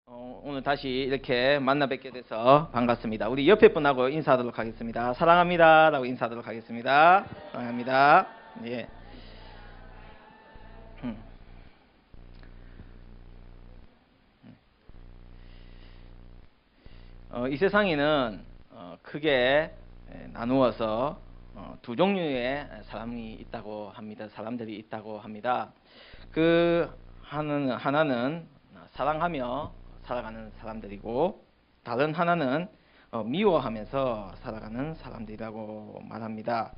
오늘 다시 이렇게 만나 뵙게 돼서 반갑습니다. 우리 옆에 분하고 인사하도록 하겠습니다. 사랑합니다 라고 인사하도록 하겠습니다. 사랑합니다. 예. 이 세상에는 크게 나누어서 두 종류의 사람들이 있다고 합니다. 그 하나는 사랑하며 살아가는 사람들이고, 다른 하나는 미워하면서 살아가는 사람들이라고 말합니다.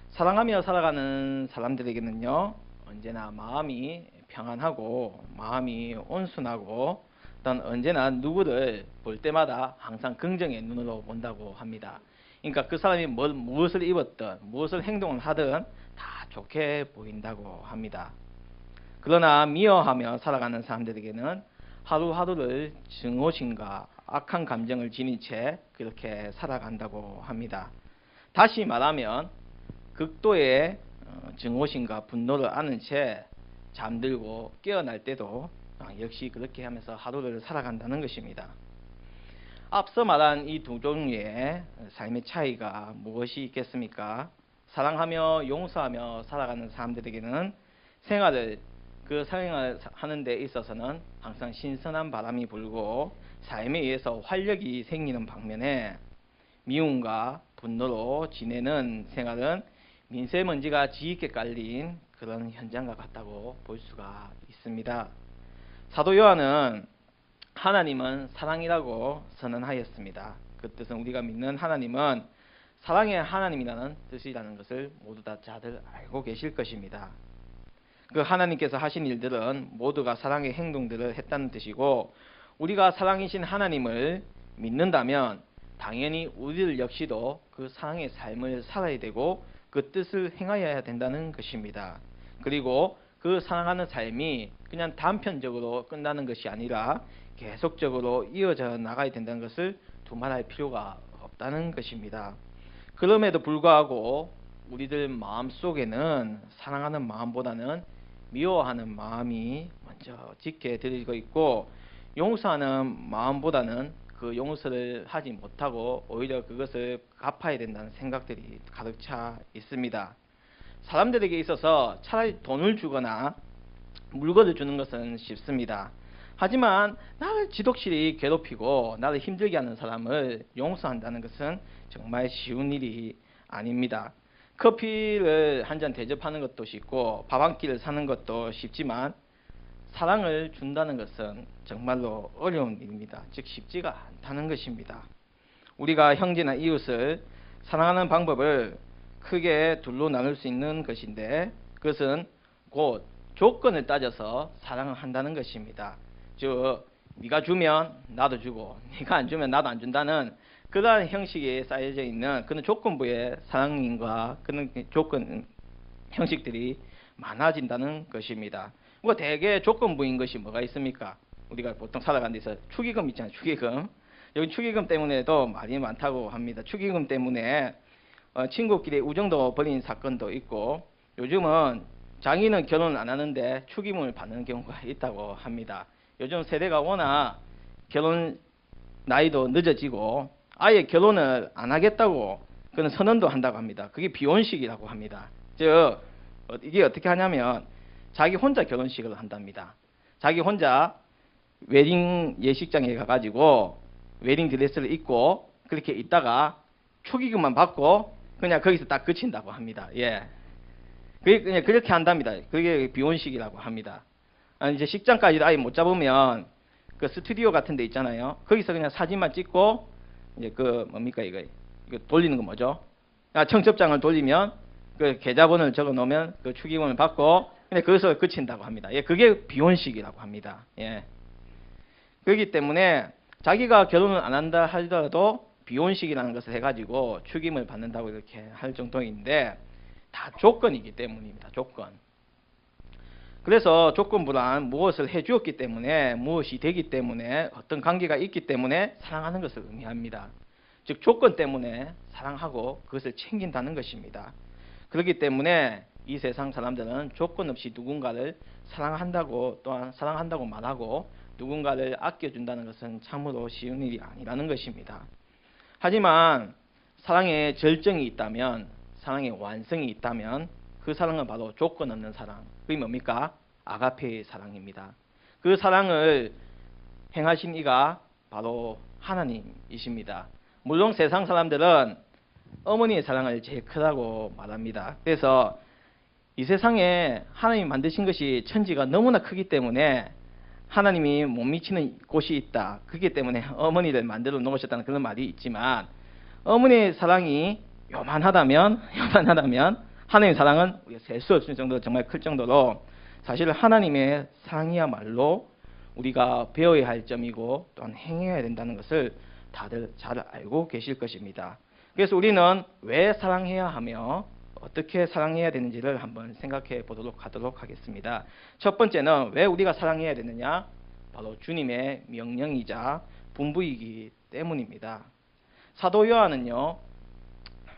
사랑하며 살아가는 사람들에게는요, 언제나 마음이 평안하고 마음이 온순하고, 또한 언제나 누구를 볼 때마다 항상 긍정의 눈으로 본다고 합니다. 그러니까 그 사람이 무엇을 입었든 무엇을 행동을 하든 다 좋게 보인다고 합니다. 그러나 미워하며 살아가는 사람들에게는 하루하루를 증오심과 악한 감정을 지닌 채 그렇게 살아간다고 합니다. 다시 말하면 극도의 증오심과 분노를 안은 채 잠들고 깨어날 때도 역시 그렇게 하면서 하루를 살아간다는 것입니다. 앞서 말한 이 두 종류의 삶의 차이가 무엇이 있겠습니까? 사랑하며 용서하며 살아가는 사람들에게는 생활을 하는 데 있어서는 항상 신선한 바람이 불고 삶에 의해서 활력이 생기는 반면에, 미움과 분노로 지내는 생활은 민세먼지가 짙게 깔린 그런 현장과 같다고 볼 수가 있습니다. 사도 요한은 하나님은 사랑이라고 선언하였습니다. 그 뜻은 우리가 믿는 하나님은 사랑의 하나님이라는 뜻이라는 것을 모두 다 다들 알고 계실 것입니다. 그 하나님께서 하신 일들은 모두가 사랑의 행동들을 했다는 뜻이고, 우리가 사랑이신 하나님을 믿는다면 당연히 우리들 역시도 그 사랑의 삶을 살아야 되고 그 뜻을 행하여야 된다는 것입니다. 그리고 그 사랑하는 삶이 그냥 단편적으로 끝나는 것이 아니라 계속적으로 이어져 나가야 된다는 것을 두말할 필요가 없다는 것입니다. 그럼에도 불구하고 우리들 마음속에는 사랑하는 마음보다는 미워하는 마음이 먼저 짙게 들리고 있고, 용서하는 마음보다는 그 용서를 하지 못하고 오히려 그것을 갚아야 된다는 생각들이 가득 차 있습니다. 사람들에게 있어서 차라리 돈을 주거나 물건을 주는 것은 쉽습니다. 하지만 나를 지독실히 괴롭히고 나를 힘들게 하는 사람을 용서한다는 것은 정말 쉬운 일이 아닙니다. 커피를 한 잔 대접하는 것도 쉽고 밥 한 끼를 사는 것도 쉽지만 사랑을 준다는 것은 정말로 어려운 일입니다. 즉 쉽지가 않다는 것입니다. 우리가 형제나 이웃을 사랑하는 방법을 크게 둘로 나눌 수 있는 것인데, 그것은 곧 조건을 따져서 사랑을 한다는 것입니다. 즉 네가 주면 나도 주고 네가 안 주면 나도 안 준다는 그러한 형식에 쌓여져 있는 그런 조건부의 사랑인과 그런 조건 형식들이 많아진다는 것입니다. 뭐 대개 조건부인 것이 뭐가 있습니까? 우리가 보통 살아가는 데서 축의금 있잖아요. 축의금. 여기 축의금 때문에도 말이 많다고 합니다. 축의금 때문에 친구끼리 우정도 버린 사건도 있고, 요즘은 장인은 결혼을 안 하는데 축의금을 받는 경우가 있다고 합니다. 요즘 세대가 워낙 결혼 나이도 늦어지고 아예 결혼을 안 하겠다고 그런 선언도 한다고 합니다. 그게 비혼식이라고 합니다. 즉 이게 어떻게 하냐면 자기 혼자 결혼식을 한답니다. 자기 혼자 웨딩 예식장에 가가지고 웨딩 드레스를 입고 그렇게 있다가 축의금만 받고 그냥 거기서 딱 그친다고 합니다. 예, 그게 그냥 그렇게 한답니다. 그게 비혼식이라고 합니다. 이제 식장까지 아예 못 잡으면 그 스튜디오 같은 데 있잖아요. 거기서 그냥 사진만 찍고 이제 그 뭡니까 이거 돌리는 거 뭐죠? 청첩장을 돌리면 그 계좌번호를 적어 놓으면 그 축의금을 받고 그냥 거기서 그친다고 합니다. 예, 그게 비혼식이라고 합니다. 예. 그렇기 때문에 자기가 결혼을 안 한다 하더라도 비혼식이라는 것을 해가지고 축의금을 받는다고 이렇게 할 정도인데, 다 조건이기 때문입니다. 조건. 그래서 조건부란 무엇을 해주었기 때문에, 무엇이 되기 때문에, 어떤 관계가 있기 때문에 사랑하는 것을 의미합니다. 즉 조건 때문에 사랑하고 그것을 챙긴다는 것입니다. 그렇기 때문에 이 세상 사람들은 조건 없이 누군가를 사랑한다고 또한 사랑한다고 말하고 누군가를 아껴준다는 것은 참으로 쉬운 일이 아니라는 것입니다. 하지만 사랑에 절정이 있다면, 사랑의 완성이 있다면 그 사랑은 바로 조건 없는 사랑. 그게 뭡니까? 아가페의 사랑입니다. 그 사랑을 행하신 이가 바로 하나님이십니다. 물론 세상 사람들은 어머니의 사랑을 제일 크다고 말합니다. 그래서 이 세상에 하나님이 만드신 것이 천지가 너무나 크기 때문에 하나님이 못 미치는 곳이 있다. 그렇기 때문에 어머니를 만들어 놓으셨다는 그런 말이 있지만, 어머니의 사랑이 요만하다면 하나님의 사랑은 우리가 셀 수 없을 정도로 정말 클 정도로 사실 하나님의 사랑이야말로 우리가 배워야 할 점이고 또한 행해야 된다는 것을 다들 잘 알고 계실 것입니다. 그래서 우리는 왜 사랑해야 하며 어떻게 사랑해야 되는지를 한번 생각해 보도록 하도록 하겠습니다. 첫 번째는 왜 우리가 사랑해야 되느냐? 바로 주님의 명령이자 분부이기 때문입니다. 사도 요한은요,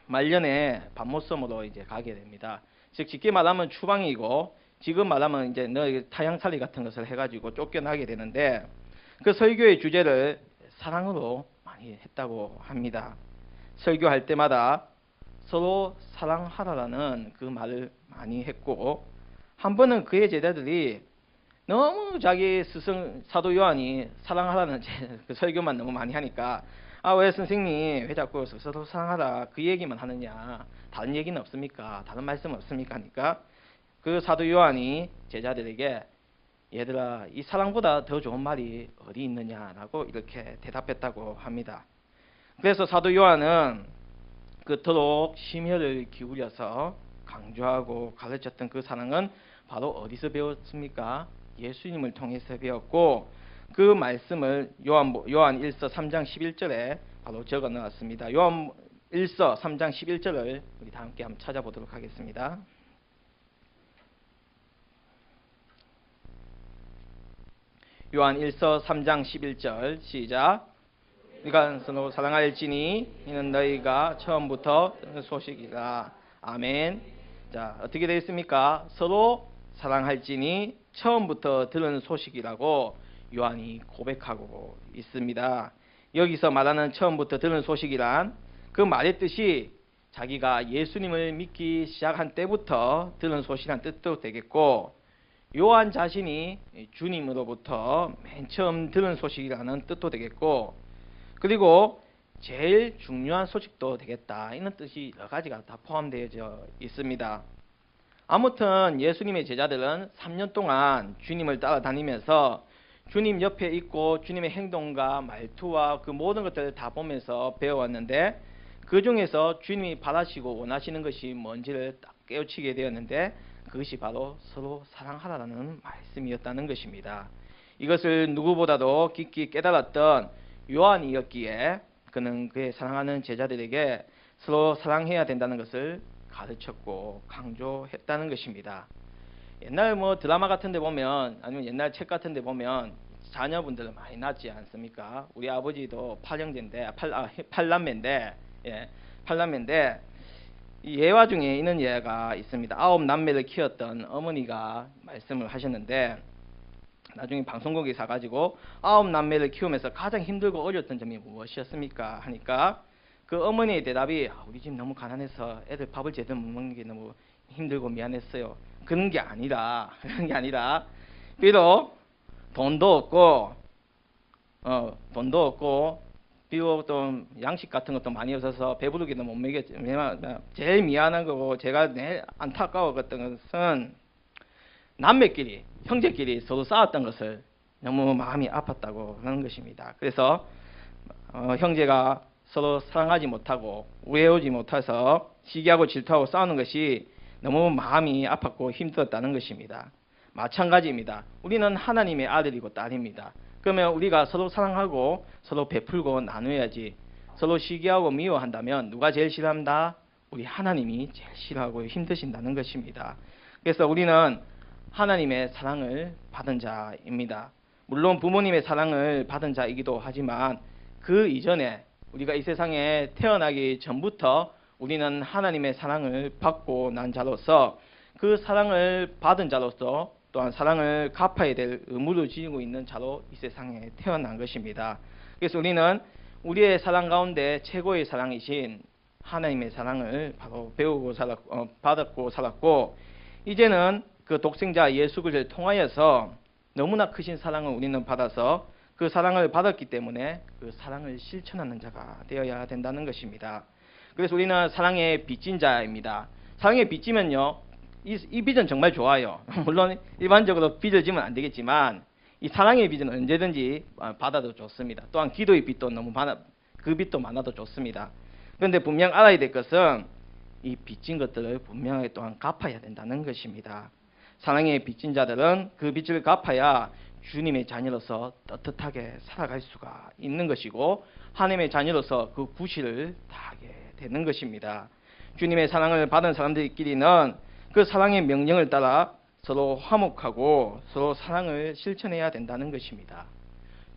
말년에 밤모섬으로 이제 가게 됩니다. 즉 쉽게 말하면 추방이고, 지금 말하면 이제 타향살이 같은 것을 해가지고 쫓겨나게 되는데, 그 설교의 주제를 사랑으로 많이 했다고 합니다. 설교할 때마다 서로 사랑하라라는 그 말을 많이 했고, 한 번은 그의 제자들이 너무 자기 스승 사도 요한이 사랑하라는 그 설교만 너무 많이 하니까, 왜 선생님 왜 자꾸 서로 사랑하라 그 얘기만 하느냐, 다른 얘기는 없습니까? 다른 말씀 없습니까? 하니까 그 사도 요한이 제자들에게, 얘들아, 이 사랑보다 더 좋은 말이 어디 있느냐라고 이렇게 대답했다고 합니다. 그래서 사도 요한은 그토록 심혈을 기울여서 강조하고 가르쳤던 그 사랑은 바로 어디서 배웠습니까? 예수님을 통해서 배웠고, 그 말씀을 요한 1서 3장 11절에 바로 적어 놓았습니다. 요한 1서 3장 11절을 우리 다 함께 한번 찾아보도록 하겠습니다. 요한 1서 3장 11절 시작. 우리가 서로 사랑할지니 이는 너희가 처음부터 듣는 소식이라. 아멘. 자, 어떻게 되어 있습니까? 서로 사랑할지니 처음부터 들은 소식이라고 요한이 고백하고 있습니다. 여기서 말하는 처음부터 들은 소식이란 그 말의 뜻이 자기가 예수님을 믿기 시작한 때부터 들은 소식이란 뜻도 되겠고, 요한 자신이 주님으로부터 맨 처음 들은 소식이라는 뜻도 되겠고, 그리고 제일 중요한 소식도 되겠다, 이런 뜻이 여러 가지가 다 포함되어 있습니다. 아무튼 예수님의 제자들은 3년 동안 주님을 따라다니면서 주님 옆에 있고 주님의 행동과 말투와 그 모든 것들을 다 보면서 배워왔는데, 그 중에서 주님이 바라시고 원하시는 것이 뭔지를 딱 깨우치게 되었는데, 그것이 바로 서로 사랑하라는 말씀이었다는 것입니다. 이것을 누구보다도 깊이 깨달았던 요한이었기에 그는 그의 사랑하는 제자들에게 서로 사랑해야 된다는 것을 가르쳤고 강조했다는 것입니다. 옛날 드라마 같은 데 보면, 아니면 옛날 책 같은 데 보면 자녀분들을 많이 낳지 않습니까? 우리 아버지도 팔남매인데, 이 예화 중에 있는 예가 있습니다. 9남매를 키웠던 어머니가 말씀을 하셨는데, 나중에 방송국에 사가지고 9남매를 키우면서 가장 힘들고 어려웠던 점이 무엇이었습니까? 하니까 그 어머니의 대답이, 우리 집 너무 가난해서 애들 밥을 제대로 못 먹는 게 너무 힘들고 미안했어요. 그런 게 아니라 비록 돈도 없고 비록 좀 양식 같은 것도 많이 없어서 배부르게도 못 먹였지만, 제일 미안한 거고 제가 제일 안타까웠던 것은 남매끼리, 형제끼리 서로 싸웠던 것을 너무 마음이 아팠다고 하는 것입니다. 그래서 형제가 서로 사랑하지 못하고 우애하지 못해서 시기하고 질투하고 싸우는 것이 너무 마음이 아팠고 힘들었다는 것입니다. 마찬가지입니다. 우리는 하나님의 아들이고 딸입니다. 그러면 우리가 서로 사랑하고 서로 베풀고 나누어야지, 서로 시기하고 미워한다면 누가 제일 싫어한다? 우리 하나님이 제일 싫어하고 힘드신다는 것입니다. 그래서 우리는 하나님의 사랑을 받은 자입니다. 물론 부모님의 사랑을 받은 자이기도 하지만 그 이전에 우리가 이 세상에 태어나기 전부터 우리는 하나님의 사랑을 받고 난 자로서, 그 사랑을 받은 자로서 또한 사랑을 갚아야 될 의무를 지니고 있는 자로 이 세상에 태어난 것입니다. 그래서 우리는 우리의 사랑 가운데 최고의 사랑이신 하나님의 사랑을 바로 받았고 살았고, 이제는 그 독생자 예수 그리스도를 통하여서 너무나 크신 사랑을 우리는 받아서 그 사랑을 받았기 때문에 그 사랑을 실천하는 자가 되어야 된다는 것입니다. 그래서 우리는 사랑의 빚진 자입니다. 사랑의 빚지면요, 이 빚은 정말 좋아요. 물론 일반적으로 빚을 지면 안 되겠지만 이 사랑의 빚은 언제든지 받아도 좋습니다. 또한 기도의 빚도 그 빚도 많아도 좋습니다. 그런데 분명 알아야 될 것은 이 빚진 것들을 분명하게 또한 갚아야 된다는 것입니다. 사랑의 빚진 자들은 그 빚을 갚아야 주님의 자녀로서 떳떳하게 살아갈 수가 있는 것이고, 하나님의 자녀로서 그 구실을 다하게 되는 것입니다. 주님의 사랑을 받은 사람들끼리는 그 사랑의 명령을 따라 서로 화목하고 서로 사랑을 실천해야 된다는 것입니다.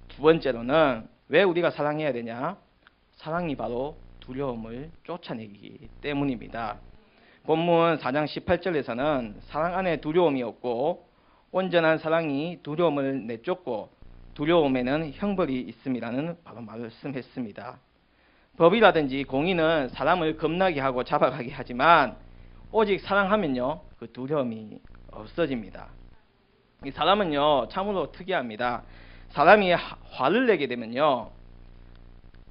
두 번째로는 왜 우리가 사랑해야 되냐? 사랑이 바로 두려움을 쫓아내기 때문입니다. 본문 4장 18절에서는 사랑 안에 두려움이 없고 온전한 사랑이 두려움을 내쫓고 두려움에는 형벌이 있음이라는 바로 말씀했습니다. 법이라든지 공의는 사람을 겁나게 하고 잡아가게 하지만 오직 사랑하면요, 그 두려움이 없어집니다. 이 사람은요 참으로 특이합니다. 사람이 화를 내게 되면요,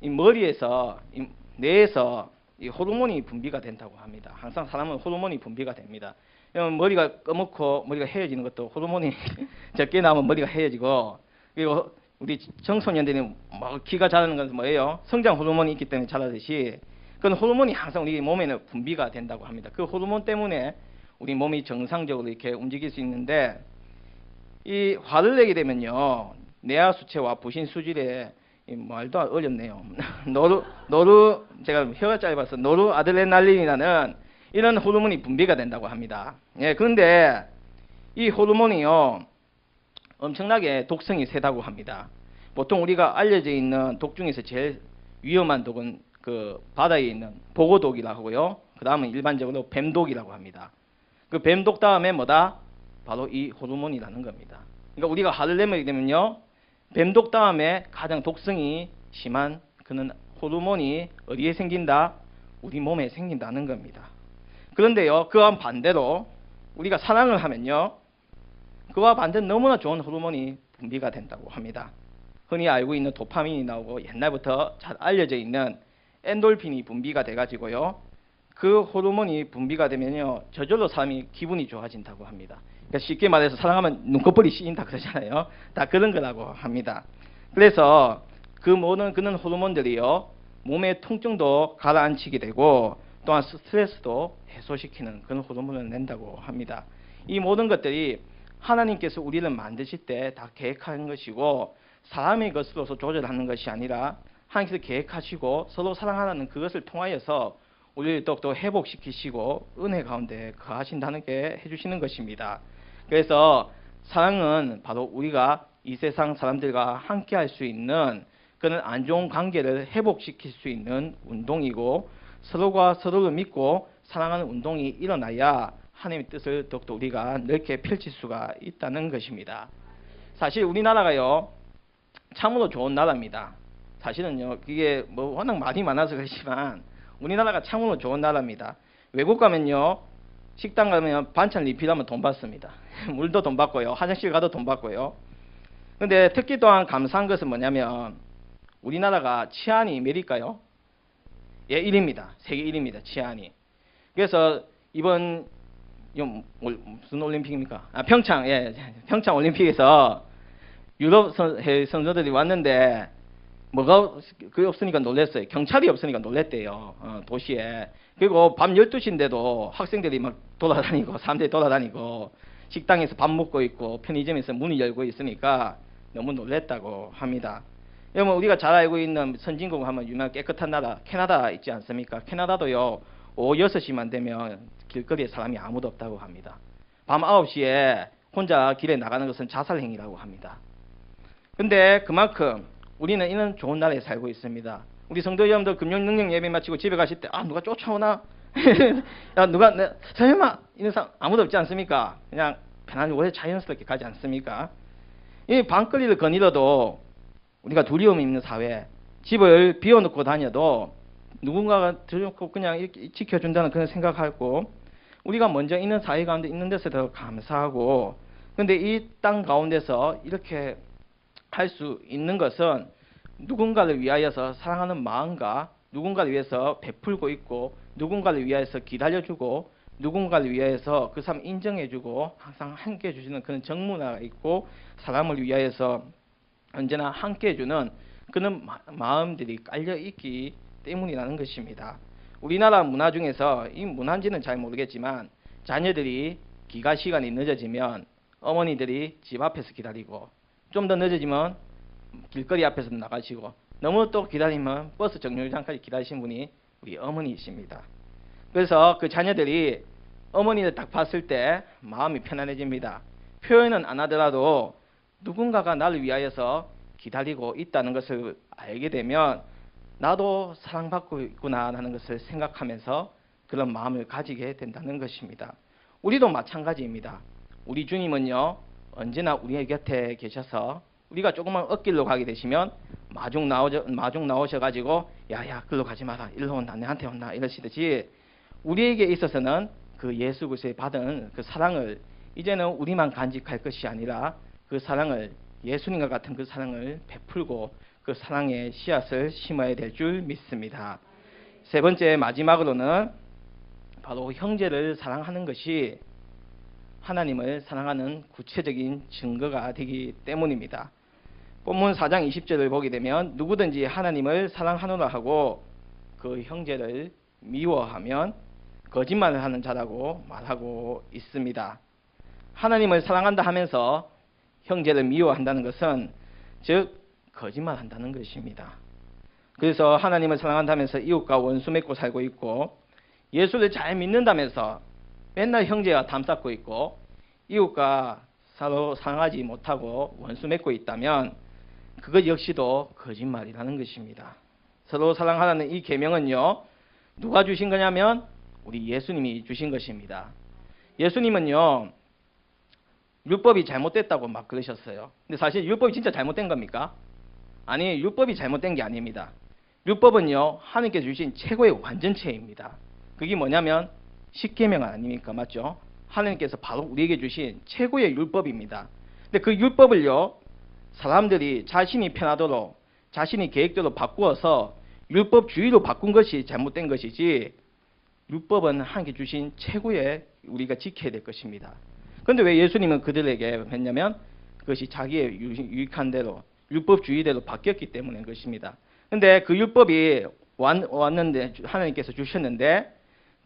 이 머리에서, 이 뇌에서 이 호르몬이 분비가 된다고 합니다. 항상 사람은 호르몬이 분비가 됩니다. 머리가 검고 머리가 헤어지는 것도 호르몬이 적게 나오면 머리가 헤어지고, 그리고 우리 청소년들이 막 키가 자라는 것은 뭐예요? 성장 호르몬이 있기 때문에 자라듯이 그건 호르몬이 항상 우리 몸에는 분비가 된다고 합니다. 그 호르몬 때문에 우리 몸이 정상적으로 이렇게 움직일 수 있는데, 이 화를 내게 되면요, 뇌하 수체와 부신 수질에 말도 어렵네요. 제가 혀가 짧아서 노르아드레날린이라는 이런 호르몬이 분비가 된다고 합니다. 예, 그런데 이 호르몬이요 엄청나게 독성이 세다고 합니다. 보통 우리가 알려져 있는 독 중에서 제일 위험한 독은 그 바다에 있는 보고독이라고 하고요. 그 다음은 일반적으로 뱀독이라고 합니다. 그 뱀독 다음에 뭐다? 바로 이 호르몬이라는 겁니다. 그러니까 우리가 화를 내게 되면요, 뱀독 다음에 가장 독성이 심한 그는 호르몬이 어디에 생긴다? 우리 몸에 생긴다는 겁니다. 그런데요, 그와 반대로 우리가 사랑을 하면요, 그와 반대로 너무나 좋은 호르몬이 분비가 된다고 합니다. 흔히 알고 있는 도파민이 나오고 옛날부터 잘 알려져 있는 엔돌핀이 분비가 돼가지고요, 그 호르몬이 분비가 되면요 저절로 사람이 기분이 좋아진다고 합니다. 그러니까 쉽게 말해서 사랑하면 눈꺼풀이 씌인다 그러잖아요. 다 그런 거라고 합니다. 그래서 그 모든 그런 호르몬들이요 몸의 통증도 가라앉히게 되고 또한 스트레스도 해소시키는 그런 호르몬을 낸다고 합니다. 이 모든 것들이 하나님께서 우리를 만드실 때 다 계획한 것이고 사람의 것으로서 조절하는 것이 아니라 하나님께서 계획하시고 서로 사랑하는 그것을 통하여서 우리를 더욱더 회복시키시고 은혜 가운데 거하신다는 게 해주시는 것입니다. 그래서 사랑은 바로 우리가 이 세상 사람들과 함께 할 수 있는 그런 안 좋은 관계를 회복시킬 수 있는 운동이고, 서로가 서로를 믿고 사랑하는 운동이 일어나야 하나님의 뜻을 더욱더 우리가 넓게 펼칠 수가 있다는 것입니다. 사실 우리나라가요 참으로 좋은 나라입니다. 사실은요 그게 뭐 워낙 말이 많아서 그렇지만 우리나라가 참으로 좋은 나라입니다. 외국 가면요 식당 가면 반찬 리필하면 돈 받습니다. 물도 돈 받고요, 화장실 가도 돈 받고요. 근데 특히 또한 감사한 것은 뭐냐면 우리나라가 치안이 몇일까요? 예, 1위입니다. 세계 1위입니다. 치안이. 그래서 이번 무슨 올림픽입니까? 평창, 예, 평창 올림픽에서 유럽 선수들이 왔는데 뭐가 그게 없으니까 놀랐어요. 경찰이 없으니까 놀랬대요. 도시에. 그리고 밤 12시인데도 학생들이 막 돌아다니고 사람들이 돌아다니고 식당에서 밥 먹고 있고 편의점에서 문이 열고 있으니까 너무 놀랬다고 합니다. 여러분 우리가 잘 알고 있는 선진국 하면 유명한 깨끗한 나라 캐나다 있지 않습니까? 캐나다도요 오후 6시만 되면 길거리에 사람이 아무도 없다고 합니다. 밤 9시에 혼자 길에 나가는 것은 자살행위라고 합니다. 근데 그만큼 우리는 이런 좋은 나라에 살고 있습니다. 우리 성도 여러분들 금요 능력 예배 마치고 집에 가실 때 누가 쫓아오나? 야 누가 설마 이런 사람 아무도 없지 않습니까? 그냥 편안히 오래 자연스럽게 가지 않습니까? 이 방거리를 거닐어도 우리가 두려움이 있는 사회, 집을 비워놓고 다녀도 누군가가 들여놓고 그냥 이렇게 지켜준다는 그런 생각하고 우리가 먼저 있는 사회 가운데 있는 데서 더 감사하고 근데 이 땅 가운데서 이렇게 할 수 있는 것은 누군가를 위하여서 사랑하는 마음과 누군가를 위해서 베풀고 있고 누군가를 위하여서 기다려주고 누군가를 위하여서 그 사람 인정해주고 항상 함께 해주시는 그런 정문화가 있고 사람을 위하여서 언제나 함께 해주는 그런 마음들이 깔려있기 때문이라는 것입니다. 우리나라 문화 중에서 이 문화인지는 잘 모르겠지만 자녀들이 귀가 시간이 늦어지면 어머니들이 집 앞에서 기다리고 좀 더 늦어지면 길거리 앞에서 나가시고 너무 또 기다리면 버스 정류장까지 기다리신 분이 우리 어머니이십니다. 그래서 그 자녀들이 어머니를 딱 봤을 때 마음이 편안해집니다. 표현은 안 하더라도 누군가가 나를 위하여서 기다리고 있다는 것을 알게 되면 나도 사랑받고 있구나라는 것을 생각하면서 그런 마음을 가지게 된다는 것입니다. 우리도 마찬가지입니다. 우리 주님은요 언제나 우리의 곁에 계셔서 우리가 조금만 엇길로 가게 되시면 마중 나오셔가지고 야야 글로 가지 마라 일로 온다 내한테 온다 이러시듯이 우리에게 있어서는 그 예수 그리스도의 받은 그 사랑을 이제는 우리만 간직할 것이 아니라 그 사랑을 예수님과 같은 그 사랑을 베풀고 그 사랑의 씨앗을 심어야 될 줄 믿습니다. 세 번째 마지막으로는 바로 형제를 사랑하는 것이 하나님을 사랑하는 구체적인 증거가 되기 때문입니다. 본문 4장 20절을 보게 되면 누구든지 하나님을 사랑하노라 하고 그 형제를 미워하면 거짓말을 하는 자라고 말하고 있습니다. 하나님을 사랑한다 하면서 형제를 미워한다는 것은 즉 거짓말한다는 것입니다. 그래서 하나님을 사랑한다면서 이웃과 원수 맺고 살고 있고 예수를 잘 믿는다면서 맨날 형제와 담쌓고 있고 이웃과 서로 사랑하지 못하고 원수 맺고 있다면 그것 역시도 거짓말이라는 것입니다. 서로 사랑하라는 이 계명은요 누가 주신 거냐면 우리 예수님이 주신 것입니다. 예수님은요 율법이 잘못됐다고 막 그러셨어요. 근데 사실 율법이 진짜 잘못된 겁니까? 아니 율법이 잘못된 게 아닙니다. 율법은요 하나님께서 주신 최고의 완전체입니다. 그게 뭐냐면 십계명 아닙니까? 맞죠? 하나님께서 바로 우리에게 주신 최고의 율법입니다. 근데 그 율법을요 사람들이 자신이 편하도록 자신이 계획대로 바꾸어서 율법주의로 바꾼 것이 잘못된 것이지 율법은 하나님께 주신 최고의 우리가 지켜야 될 것입니다. 그런데 왜 예수님은 그들에게 했냐면 그것이 자기의 유익한 대로 율법주의대로 바뀌었기 때문인 것입니다. 그런데 그 율법이 왔는데 하나님께서 주셨는데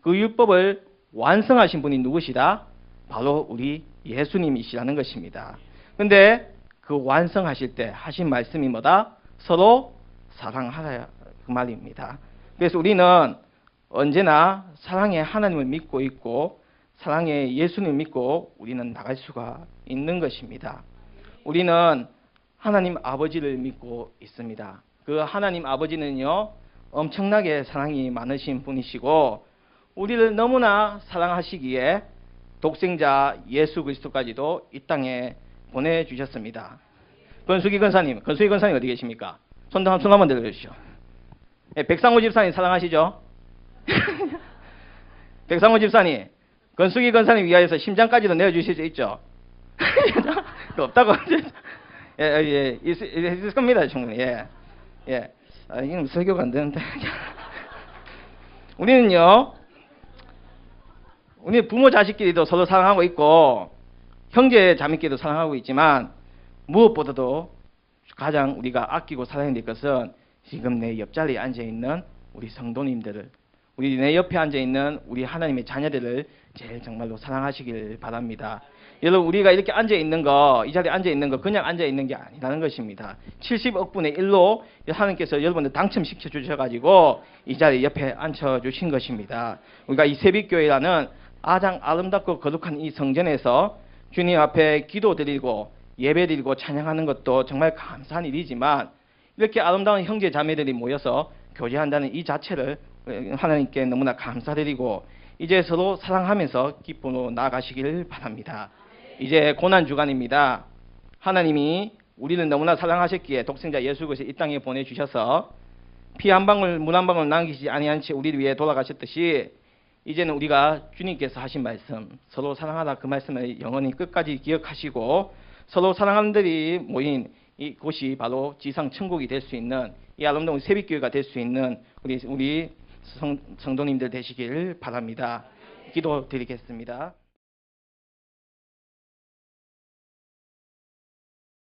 그 율법을 완성하신 분이 누구시다? 바로 우리 예수님이시라는 것입니다. 그런데 그 완성하실 때 하신 말씀이 뭐다? 서로 사랑하라 그 말입니다. 그래서 우리는 언제나 사랑의 하나님을 믿고 있고 사랑의 예수님을 믿고 우리는 나갈 수가 있는 것입니다. 우리는 하나님 아버지를 믿고 있습니다. 그 하나님 아버지는요 엄청나게 사랑이 많으신 분이시고 우리를 너무나 사랑하시기에 독생자 예수 그리스도까지도 이 땅에 보내주셨습니다. 건수기 권사님 어디 계십니까? 손 한번 들어주시죠. 네, 백상호 집사님 사랑하시죠? 백상호 집사님, 건수기 권사님 위하여서 심장까지도 내어주실 수 있죠? 없다고. 있을 겁니다, 충분히. 이건 설교가 안 되는데. 우리 부모 자식끼리도 서로 사랑하고 있고, 형제 자매끼리도 사랑하고 있지만, 무엇보다도 가장 우리가 아끼고 사랑해야 될 것은 지금 내 옆자리에 앉아있는 우리 성도님들을, 우리 내 옆에 앉아있는 우리 하나님의 자녀들을 제일 정말로 사랑하시길 바랍니다. 여러분 우리가 이렇게 앉아있는 거, 이 자리에 앉아있는 거 그냥 앉아있는 게 아니라는 것입니다. 70억 분의 1로 하나님께서 여러분들 당첨시켜 주셔가지고 이 자리에 옆에 앉혀주신 것입니다. 우리가 이 새벽교회라는 가장 아름답고 거룩한 이 성전에서 주님 앞에 기도드리고 예배드리고 찬양하는 것도 정말 감사한 일이지만 이렇게 아름다운 형제 자매들이 모여서 교제한다는 이 자체를 하나님께 너무나 감사드리고 이제 서로 사랑하면서 기쁨으로 나아가시길 바랍니다. 이제 고난 주간입니다. 하나님이 우리를 너무나 사랑하셨기에 독생자 예수 그리스도를 이 땅에 보내주셔서 피 한 방울 물 한 방울 남기지 아니한 채 우리를 위해 돌아가셨듯이 이제는 우리가 주님께서 하신 말씀 서로 사랑하라 그 말씀을 영원히 끝까지 기억하시고 서로 사랑하는 들이 모인 이곳이 바로 지상 천국이 될 수 있는 이 아름다운 새벽교회가 될 수 있는 우리 성도님들 되시길 바랍니다. 기도드리겠습니다.